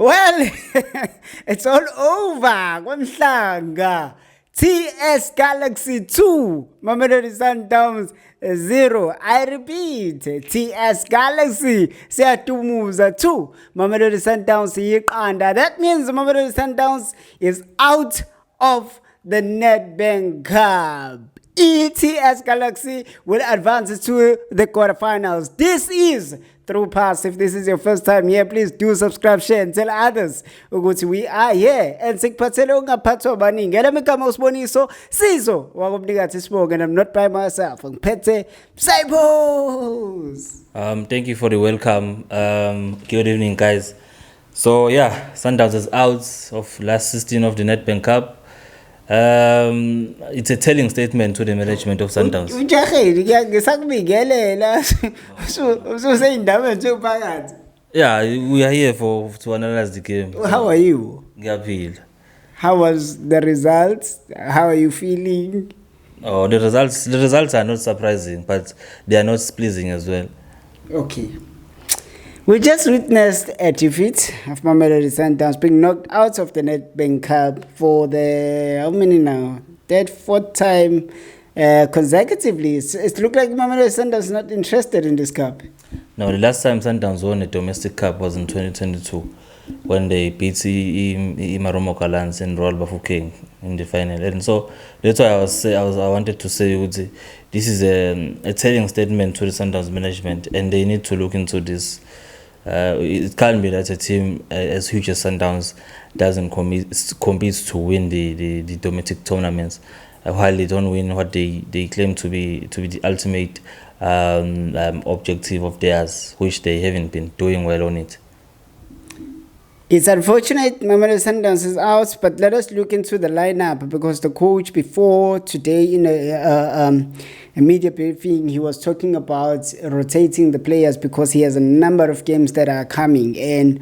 Well, it's all over. KwaMhlanga. TS Galaxy 2. Mamelodi Sundowns 0. I repeat. TS Galaxy siyatumuza 2. Mamelodi Sundowns yiqanda. That means Mamelodi Sundowns is out of the Nedbank Cup. ETS Galaxy will advance to the quarterfinals. This is Through Pass. If this is your first time here, please do subscribe, share, and tell others ukuthi we are here. And sikuphathele ungaphathwa abaningi. Elemigama uSiboniso Sizo wakumnikazi Sibonge, and I'm not by myself. Ngiphethe Saipos. Thank you for the welcome. Good evening, guys. So yeah, Sundowns is out of last 16 of the Nedbank Cup. It's a telling statement to the management of Sundowns. Yeah, we are here to analyze the game. How are you? Gabriel. How was the results? How are you feeling? Oh, the results are not surprising, but they are not pleasing as well. Okay. We just witnessed a defeat of Mamelodi Sundowns being knocked out of the Nedbank Cup for the, how many now? Third, fourth time consecutively. It looked like Mamelodi Sundowns is not interested in this cup. No, the last time Sundowns won a domestic cup was in 2022 when they beat Maromo Gallants and Royal Bafokeng in the final. And so that's why I wanted to say this is a telling statement to the Sundowns management, and they need to look into this. It can't be that a team as huge as Sundowns doesn't compete to win the domestic tournaments, while they don't win what they claim to be the ultimate objective of theirs, which they haven't been doing well on it. It's unfortunate Mamelodi Sundowns is out, but let us look into the lineup, because the coach before today in a media briefing, he was talking about rotating the players because he has a number of games that are coming. And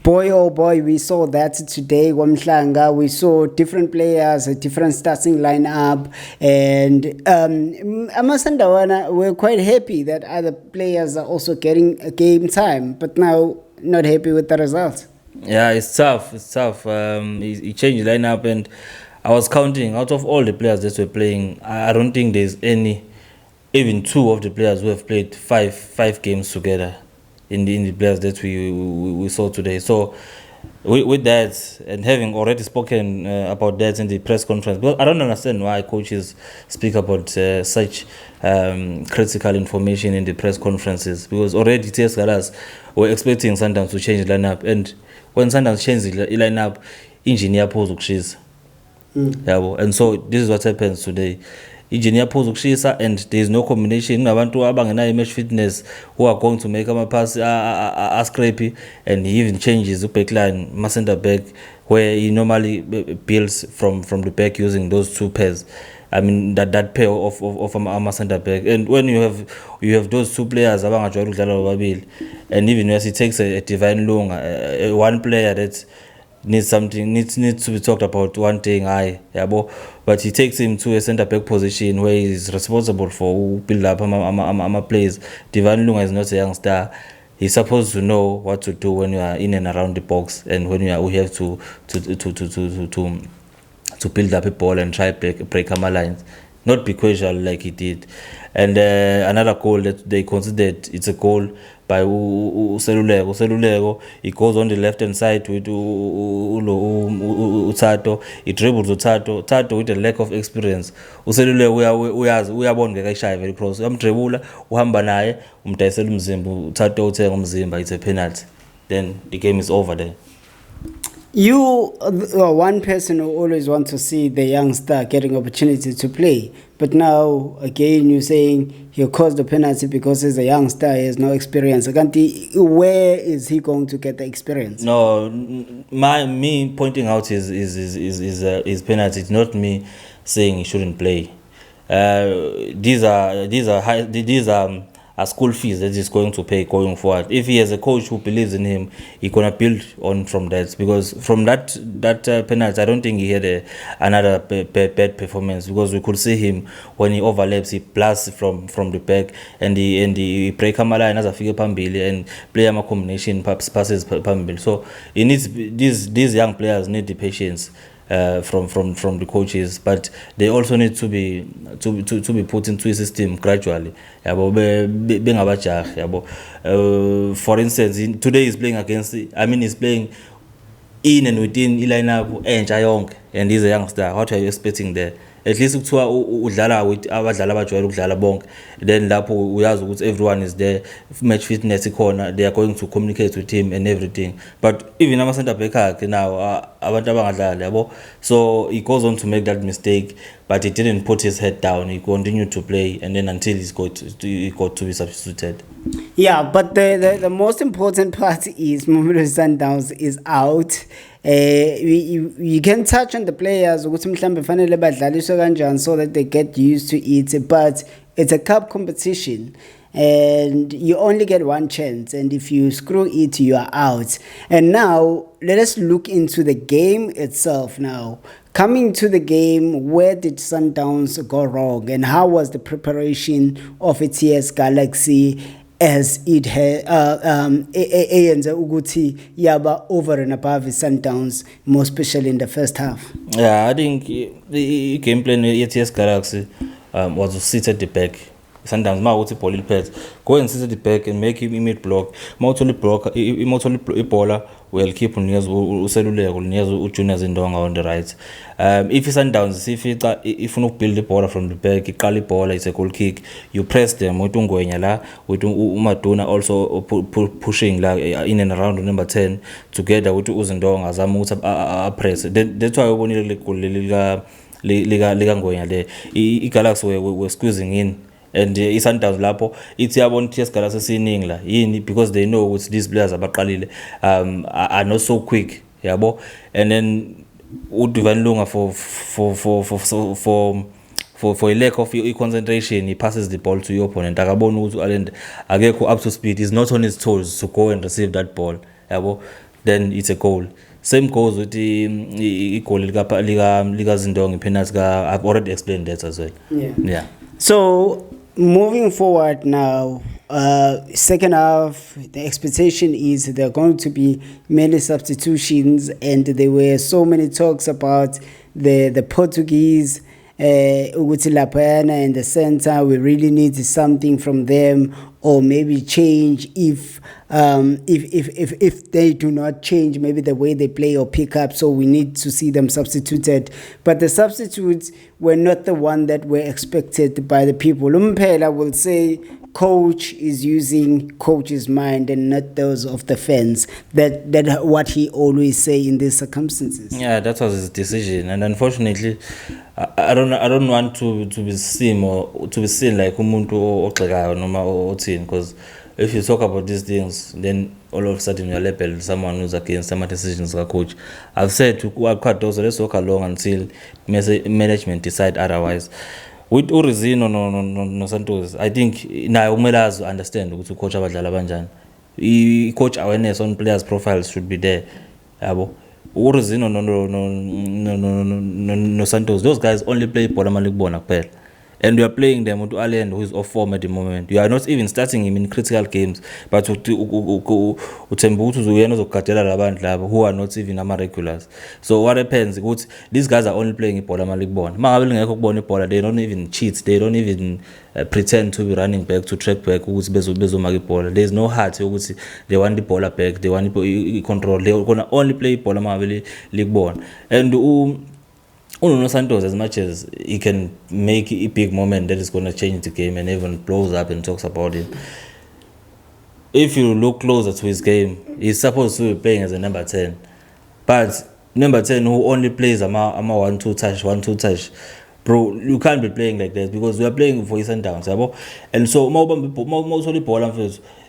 boy, oh boy, we saw that today. KwaMhlanga, we saw different players, a different starting lineup, and Amasandawana were quite happy that other players are also getting a game time, but now not happy with the results. Yeah, it's tough. He changed the lineup, and I was counting out of all the players that were playing. I don't think there's even two of the players who have played five games together in the players that we saw today. So with that, and having already spoken about that in the press conference, but I don't understand why coaches speak about such critical information in the press conferences, because already TS Galas were expecting Sundowns to change the lineup, and when Sundowns changed the lineup, engineer pose ukushisa. And so this is what happens today. Engineer pose ukushisa, and there is no combination. Nabantu abangena match fitness who are going to make a pass a scrappy, and he even changes the back line, center back, where he normally builds from the back using those two pairs. I mean that pair of a center back, and when you have those two players, and even as he takes a Divine Long, one player that needs to be talked about, one thing but he takes him to a center back position where he's responsible for build up players. Divine Long is not a young star. He's supposed to know what to do when you are in and around the box, and when we have to build up a ball and try break our lines, not be casual like he did. And another goal that they considered, it's a goal by Useluleko. He goes on the left hand side with Tato. He dribbles to Tato with a lack of experience. Useluleko uyabona ngekashaya very close. Uyamdribula, uhamba naye, umdayisela umzimba, Tato uthenga umzimba, it's a penalty. Then the game is over there. You are one person who always wants to see the young star getting opportunity to play. But now, again, you're saying he caused the penalty because he's a young star, he has no experience. Where is he going to get the experience? No, me pointing out his penalty. It's not me saying he shouldn't play. These are school fees that he's going to pay going forward. If he has a coach who believes in him, he's gonna build on from that, because from that penalty, I don't think he had another bad performance, because we could see him when he overlaps, he blasts from the back, and he break ama line as a figure pambili and play a combination passes pambili. So he needs these young players need the patience from the coaches, but they also need to be put into a system gradually. For instance, today he's playing against, he's playing in and within lineup and he's a youngster. What are you expecting there? At least kuthiwa udlala with abadlali abajwayele ukudlala bonke, then lapho uyazi ukuthi everyone is there, match fitness ikhona, they are going to communicate with him and everything. But even ama center back akhe now abantu abangadlali yabo, so he goes on to make that mistake, but he didn't put his head down. He continued to play, and then until he got to be substituted. Yeah, but the most important part is Mamelodi Sundowns is out. You can touch on the players ukuthi mhlambe fanele badlaliswe kanjani so that they get used to it, but it's a cup competition and you only get one chance, and if you screw it, you are out. And now let us look into the game itself. Now, coming to the game, where did Sundowns go wrong, and how was the preparation of a TS Galaxy as it had eyenza ukuthi yaba over and above Sundowns, more especially in the first half? Yeah, I think the game plan at TS Galaxy was to sit at the back. Sundowns ma uthi ball iliphethe, go and sit at the back and make him mid block. Mawutholi block imawutholi ibhola, well keep unikeza useluleko unikeza uJunior Zindonga on the right. If Sundowns sifica ifuna ukubuild ibhola from the back, iqala ibhola, it's a goal kick, you press them with uNgwenya la, with uMaduna also pushing la in and around number 10 together with uZindonga azama ukuthi press. That's why ubonile le goal lika Ngwenya le, iGalaxy were squeezing in. And Sundowns lapho ithi yabona TS Galaxy siningi la yini, because they know ukuthi these players abaqalile are not so quick yabo. And then uDivan Lunga for a lack of concentration, he passes the ball to your opponent. Akabona ukuthi Alend akekho up to speed, he's not on his toes to go and receive that ball yabo, then it's a goal. Same goes with the goal lika Zindonga penalty. I've already explained that as well. Yeah. So moving forward now, second half, the expectation is there are going to be many substitutions, and there were so many talks about the Portuguese Uguti Lapayana in the center. We really need something from them, or maybe change if they do not change maybe the way they play or pick up, so we need to see them substituted. But the substitutes were not the one that were expected by the people. Umphela will say coach is using coach's mind and not those of the fans. That what he always say in these circumstances. Yeah, that was his decision, and unfortunately, I don't want to be seen like umuntu oxekayo noma othini, because if you talk about these things, then all of a sudden you're labeled someone who's against some decisions of coach. I've said to quite also let's talk along until management decide otherwise. With Urizino no Santos, I think now umela understand ukuthi coach abadlala banjani. Coach awareness on players' profiles should be there. Yabo. Urizino no Santos, those guys only play ball amalikubona kuphela. And we are playing them with Allen, who is off form at the moment. You are not even starting him in critical games, but who are not even regulars. So what happens? These guys are only playing ball. They don't even cheat. They don't even pretend to be running back, to track back. There's no heart. They want the ball back. They want to control. They're gonna only play ball. And Nuno Santos, as much as he can make a big moment that is going to change the game, and everyone blows up and talks about it, if you look closer to his game, he's supposed to be playing as a number 10. But number 10 who only plays a 1-2 touch, bro, you can't be playing like that, because we are playing for his Sundowns. And so,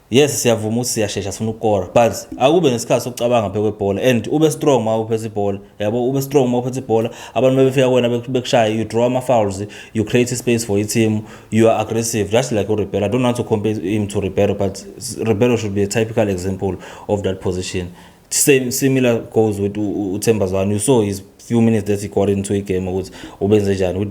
yes siyavuma ukuthi siyashesha sifuna ukukora but akube nesikhathi sokucabanga phekwe ibhola and ube strong uma uphethe ibhola yabo ube strong uma uphethe ibhola abantu bebefika kuwena bekushaya you draw ama fouls you create space for your team you are aggressive just like Ribeiro. I don't want to compare him to Ribeiro, but Ribeiro should be a typical example of that position. Similar goes with Themba Zwane. You saw his few minutes that he got into a game with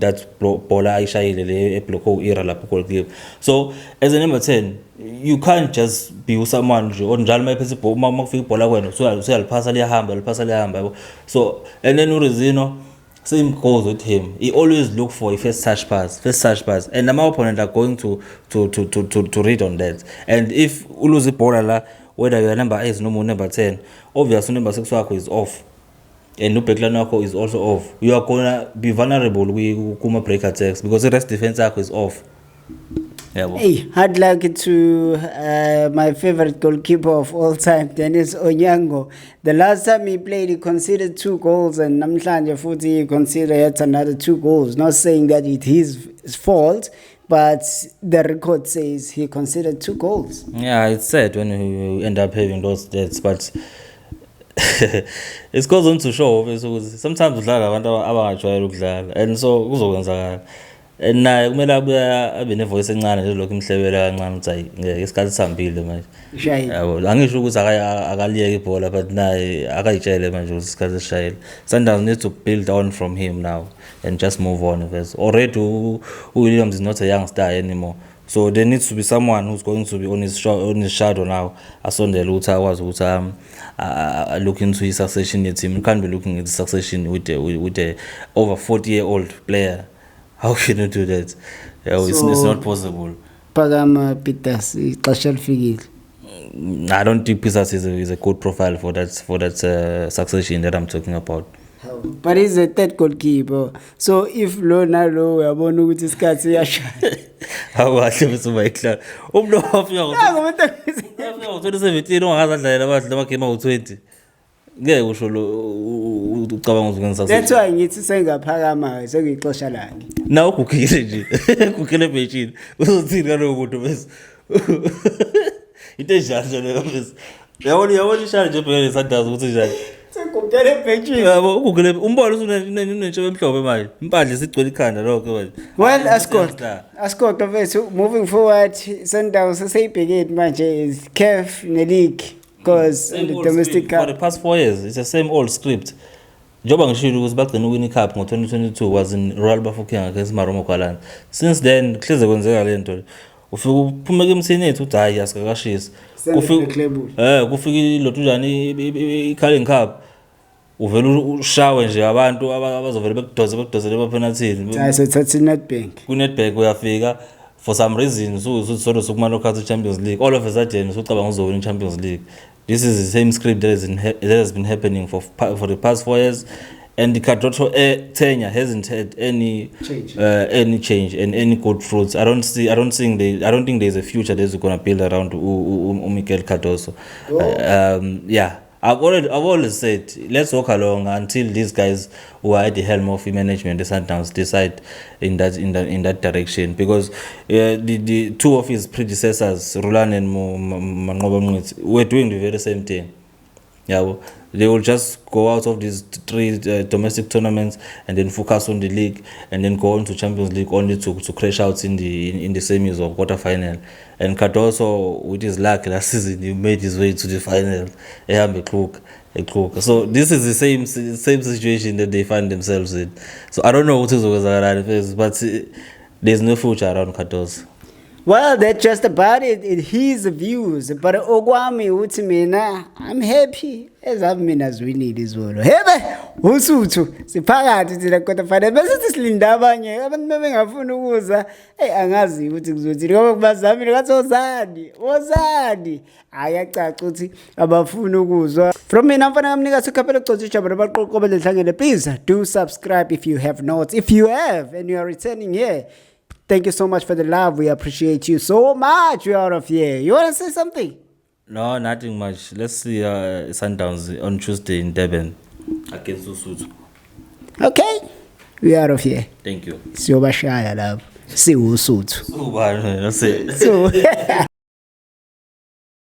that ball ayishayile ebloko era lapho goalkeeper. So as a number 10 you can't just be with someone onjalo mayiphethe ibhola makufika ibhola kwena usuyaliphasa liyahamba. So and then uRezino, same goes with him. He always look for a first touch pass, and my opponent are going to read on that. And if you lose the ball, whether your number 8 no more number 10, obviously number 6 is off, and Nupeklanako is also off. You are gonna be vulnerable with Kuma break attacks because the rest defense is off. Yeah, well. Hey, hard luck to my favorite goalkeeper of all time, Dennis Onyango. The last time he played, he conceded 2 goals, and Namhlanje Futhi he conceded yet another 2 goals. Not saying that it is his fault, but the record says he conceded 2 goals. Yeah, it's sad when you end up having those deaths, but it goes on to show sometimes udlala abantu abangajwayele ukudlala, and so kuzokwenzakala. And naye kumele abe nevoice encane nje lokho imhlebela kancane ukuthi hayi ngeke isikhathi sihambile manje. Yabo angisho ukuthi akaliyeke ibhola but naye akayitshele manje ukuthi isikhathi sishayile. Sundowns needs to build on from him now and just move on. Already Williams is not a young star anymore. So there needs to be someone who's going to be on his shadow now. Asondele ukuthi akwazi ukuthi look into his succession team. You can't be looking at the succession with a over 40-year-old player. How can you do that? It's not possible. Pagama Peters, ixesha lifikile. I don't think Peters is a good profile for that succession that I'm talking about. But he's a third goalkeeper. So if lo uyabona ukuthi isikhathi siyashaya. Awuhle bese bayikla. Umlo wafika ngo-2017 ongakazadlalela abadlali amagame awu-20. Ngeke usho lo ucabanga ukuthi ngisase. That's why ngithi sengaphakama sengixosha lakhe. Na ugugile nje. Ugugile benchini. Uzothini kaloku umuntu bese. Into enjalo leyo bese. Yabona ishaya nje bhekele Sundowns ukuthi njani. Segugile benchini. Yabo ugugile umbolo unentshe emhlophe manje. Impandle isigcwele ikhanda lokho manje. Well, Ascot mfethu, moving forward, Sundowns seseyibhekeni manje is CAF ne-league. Because in the domestic cup for the past 4 years it's the same old script. Njoba ngishilo ukuthi bagcina uwinning cup ngo-2022 was in Royal Bafokeng against Maromo Kwalana. Since then kuhleze kwenzeka lento. Ufika uphumeka emthini ethu uthi hayi asikakashisi. Kufika ilotujani i-Carling Cup. Uvela ushawe nje abantu abazovela bekudozele epenalthini. Hayi sethatha iNetbank. Ku-Netbank uyafika for some reason so sokumana ukhathi Champions League all of a sudden ucabanga uzowina Champions League. This is the same script that has been happening for the past 4 years, and the Kadoto tenure hasn't had any change and any good fruits. I don't think there's a future that's going to build around Mikel Cardoso. Yeah. I've always said let's walk along until these guys who are at the helm of the management, the Sundowns, decide in that direction, because the two of his predecessors, Roland and Manqoba Mngqithi, were doing the very same thing. Yeah, they will just go out of these 3 domestic tournaments and then focus on the league and then go on to Champions League only to crash out in the semis or quarterfinal. And Cardoso, with his luck last season, he made his way to the final. A crook. So this is the same situation that they find themselves in. So I don't know what is going, but there's no future around Cardoso. Well, that's just about it. His views. But okwami uthi mina, I'm happy. Ezami mina ziwinile izolo. Hebe, usuthu siphakathi thina kodwa fanele bese silinda abanye. Abantu bengafuna ukuza, angazi ukuthi kuzothini ngoba kubazamile ngathi ozani. Ayacaca ukuthi abafuna ukuzwa. From mina mfana ngamnika sikhaphela ucochisha abantu abaqoqobele dlangele. Please do subscribe if you have not. If you have and you are returning here, thank you so much for the love. We appreciate you so much. We're out of here. You want to say something? No, nothing much. Let's see Sundowns on Tuesday in Durban against Usuthu. Okay. We're out of here. Thank you. Siyobashaya lapho. Siwusuthu. Ubani, that's it. So